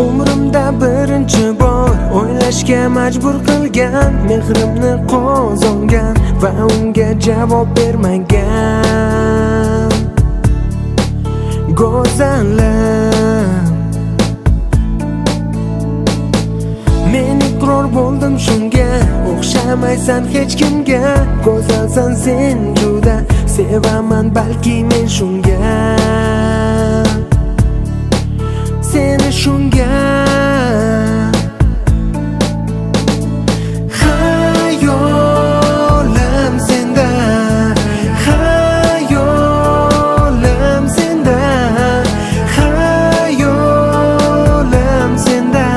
Umrimda birinchi bor o'ylashga majbur qilgan, mehrimni qozongan va unga javob bermagan go'zallar. Men iqror bo'ldim shunga, o'xshamaysan hech kimga. Go'zalsan sen juda, sevaman balki men shunga, seni shunga. Hayolim senda, hayolim senda, hayolim senda.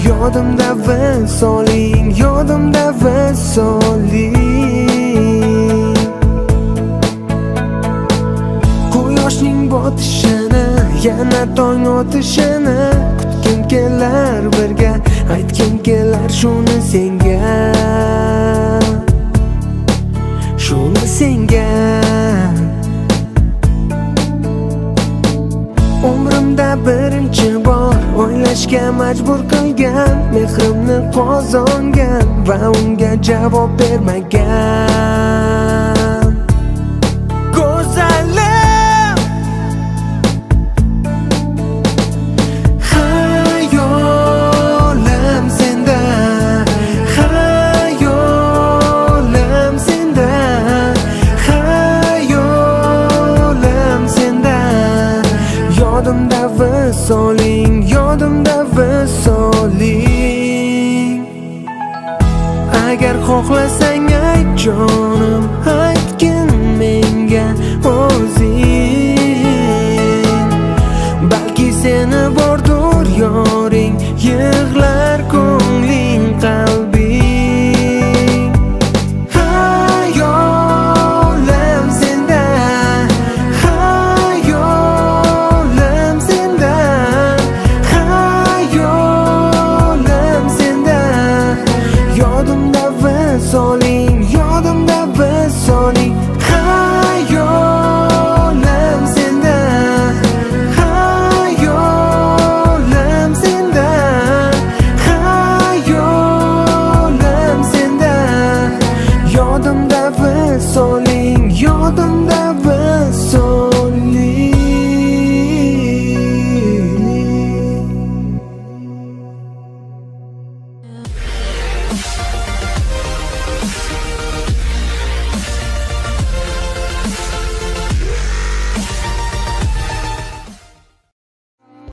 Yodimda visoling, yodimda visoling. Quyoshning botishini, yana tong otishini kutgim kelar birga, aytgim kelar shuni senga, shuni senga. Umrimda birinchi bor o'ylashga majbur qilgan, mehrimni qozongan va unga javob bermagan